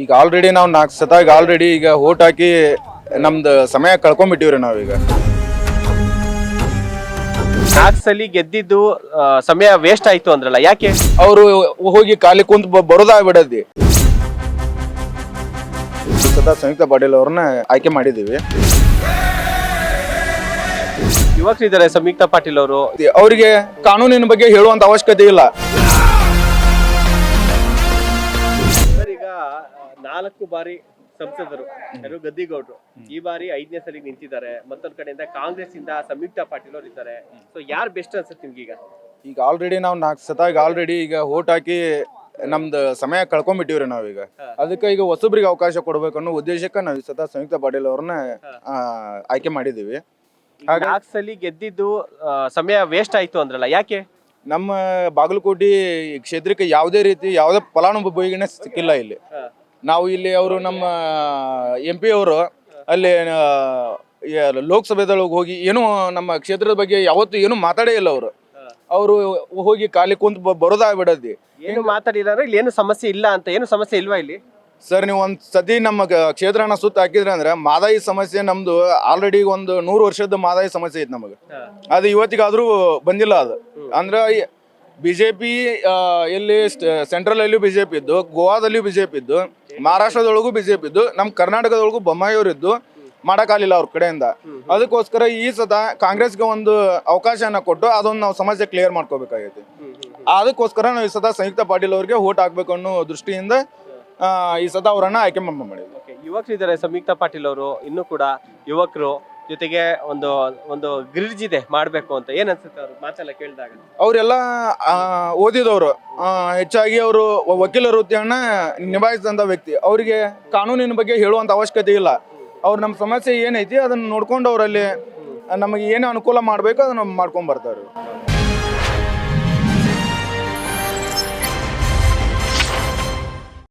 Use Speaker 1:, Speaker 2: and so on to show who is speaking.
Speaker 1: ಈಗ ಆಲ್ರೆಡಿ ನಾವು 4 ಸತಾಗ ಆಲ್ರೆಡಿ ಈಗ ಓಟ್ ಹಾಕಿ ನಮ್ದು ಸಮಯ ಕಳ್ಕೊಂಡ್ಬಿಟ್ಟಿವ್ರಿ ನಾವೀಗ.
Speaker 2: 4 ಸಲ ಗೆದ್ದಿದ್ದು ಸಮಯ ವೇಸ್ಟ್ ಆಯ್ತು ಅಂದ್ರಲ್ಲ, ಯಾಕೆ?
Speaker 1: ಅವರು ಹೋಗಿ ಖಾಲಿ ಕುಂತ್ ಬರೋದಾಗ್ಬಿಡದಿ. ಸದಾ ಸಂಯುಕ್ತ ಪಾಟೀಲ್ ಅವ್ರನ್ನ ಆಯ್ಕೆ ಮಾಡಿದೀವಿ.
Speaker 2: ಯುವಕರಿದ್ದಾರೆ ಸಂಯುಕ್ತ ಪಾಟೀಲ್ ಅವರು,
Speaker 1: ಅವರಿಗೆ ಕಾನೂನಿನ ಬಗ್ಗೆ ಹೇಳುವಂತ ಅವಶ್ಯಕತೆ ಇಲ್ಲ.
Speaker 2: ಈಗ 4 ಬಾರಿ ಸಂಸದರು ಯಾರು ಗದ್ದಿಗೌಡರು ಈ ಬಾರಿ 5ನೇ ಸಲ ನಿಂತಿದ್ದಾರೆ. ಮತ್ತೊಂದ್ ಕಡೆಯಿಂದ ಕಾಂಗ್ರೆಸ್ ಇಂದ ಸಂಯುಕ್ತ ಪಾಟೀಲ್ ಅವರು ಇದ್ದಾರೆ. ಸೊ ಯಾರು ಬೆಸ್ಟ್ ಅನ್ಸುತ್ತೆ ನಿಮ್ಗೆ?
Speaker 1: ಈಗ ಆಲ್ರೆಡಿ ನಾವು 4 ಸತಾಗ ಆಲ್ರೆಡಿ ಈಗ ಓಟ್ ಹಾಕಿ ನಮ್ದು ಸಮಯ ಕಳ್ಕೊಂಡ್ಬಿಟ್ಟಿವ್ರಿ ನಾವೀಗ. ಅದಕ್ಕೆ ಈಗ ಹೊಸಬ್ರಿಗೆ ಅವಕಾಶ ಕೊಡ್ಬೇಕು ಅನ್ನೋ ಉದ್ದೇಶಕ್ಕೆ ನಾವು ಸದಾ ಸಂಯುಕ್ತ ಪಾಟೀಲ್ ಅವ್ರನ್ನ ಆಯ್ಕೆ ಮಾಡಿದೀವಿ.
Speaker 2: 4 ಸಲ ಗೆದ್ದಿದ್ದು ಸಮಯ ವೇಸ್ಟ್ ಆಯ್ತು ಅಂದ್ರಲ್ಲ, ಯಾಕೆ?
Speaker 1: ನಮ್ಮ ಬಾಗಲಕೋಟೆ ಕ್ಷೇತ್ರಕ್ಕೆ ಯಾವುದೇ ಫಲಾನುಭವಿಗಳೇ ಸಿಕ್ಕಿಲ್ಲ ಇಲ್ಲಿ. ನಾವು ಇಲ್ಲಿ ಅವರು ನಮ್ಮ MP ಅವರು ಅಲ್ಲಿ ಲೋಕಸಭೆದೊಳಗೆ ಹೋಗಿ ಏನು ನಮ್ಮ ಕ್ಷೇತ್ರದ ಬಗ್ಗೆ ಯಾವತ್ತು ಏನು ಮಾತಾಡೇ ಇಲ್ಲ. ಅವರು ಹೋಗಿ ಖಾಲಿ ಕುಂತ್ ಬರೋದಾಗ್ಬಿಡದಿ.
Speaker 2: ಏನು ಮಾತಾಡಿಲ್ಲ ಅಂದ್ರೆ ಇಲ್ಲಿ ಏನು ಸಮಸ್ಯೆ ಇಲ್ಲ ಅಂತ? ಏನು ಸಮಸ್ಯೆ ಇಲ್ವಾ ಇಲ್ಲಿ?
Speaker 1: ಸರ್, ನೀವು ಒಂದ್ ಸತಿ ನಮ್ಮ ಕ್ಷೇತ್ರನ ಸುತ್ತ ಹಾಕಿದ್ರೆ ಅಂದ್ರೆ ಮಾದಾಯಿ ಸಮಸ್ಯೆ ನಮ್ದು ಆಲ್ರೆಡಿ ಒಂದು 100 ವರ್ಷದ ಮಾದಾಯಿ ಸಮಸ್ಯೆ ಐತಿ ನಮಗೆ. ಅದು ಇವತ್ತಿಗಾದ್ರೂ ಬಂದಿಲ್ಲ. ಅದು ಅಂದ್ರೆ ಬಿಜೆಪಿ ಎಲ್ಲಿ ಸೆಂಟ್ರಲ್ ಅಲ್ಲಿ ಬಿಜೆಪಿ ಇದ್ದು, ಗೋವಾದಲ್ಲಿ ಬಿಜೆಪಿ ಇದ್ದು, ಮಹಾರಾಷ್ಟ್ರದೊಳಗೂ ಬಿಜೆಪಿ ಇದ್ದು, ನಮ್ಮ ಕರ್ನಾಟಕದೊಳಗೂ ಬೊಮ್ಮಾಯಿಯವರು ಇದ್ದು ಮಾಡಕ್ಕಾಗಲಿಲ್ಲ ಅವ್ರ ಕಡೆಯಿಂದ. ಅದಕ್ಕೋಸ್ಕರ ಈ ಸತ ಕಾಂಗ್ರೆಸ್ಗೆ ಒಂದು ಅವಕಾಶನ ಕೊಟ್ಟು ಅದೊಂದು ನಾವು ಸಮಸ್ಯೆ ಕ್ಲಿಯರ್ ಮಾಡ್ಕೋಬೇಕಾಗೈತಿ. ಅದಕ್ಕೋಸ್ಕರ ನಾವು ಈ ಸತ ಸಂಯುಕ್ತ ಪಾಟೀಲ್ ಅವ್ರಿಗೆ ಓಟ್ ಹಾಕ್ಬೇಕು ಅನ್ನೋ ದೃಷ್ಟಿಯಿಂದ ಈ ಸತ ಅವರನ್ನ ಆಯ್ಕೆ ಮಾಡಿದ್ವಿ.
Speaker 2: ಯುವಕರಿದ್ದಾರೆ ಸಂಯುಕ್ತ ಪಾಟೀಲ್ ಅವರು, ಇನ್ನೂ ಕೂಡ ಯುವಕರು ಜೊತೆಗೆ ಒಂದು ಗ್ರಿಡ್ಜ್ ಇದೆ ಮಾಡ್ಬೇಕು ಅಂತ. ಏನ್ ಅನ್ಸುತ್ತೆ ಅವ್ರು ಮಾತೆಲ್ಲ ಕೇಳಿದಾಗ? ಅವರೆಲ್ಲ
Speaker 1: ಓದಿದವರು, ಹೆಚ್ಚಾಗಿ ಅವರು ವಕೀಲ ವೃತ್ತಿಯನ್ನ ನಿಭಾಯಿಸಿದಂತ ವ್ಯಕ್ತಿ. ಅವರಿಗೆ ಕಾನೂನಿನ ಬಗ್ಗೆ ಹೇಳುವಂತ ಅವಶ್ಯಕತೆ ಇಲ್ಲ. ಅವ್ರು ನಮ್ಮ ಸಮಸ್ಯೆ ಏನೈತಿ ಅದನ್ನ ನೋಡ್ಕೊಂಡು ಅವರಲ್ಲಿ ನಮಗೆ ಏನು ಅನುಕೂಲ ಮಾಡ್ಬೇಕು ಅದನ್ನ ಮಾಡ್ಕೊಂಡ್ ಬರ್ತಾರೆ.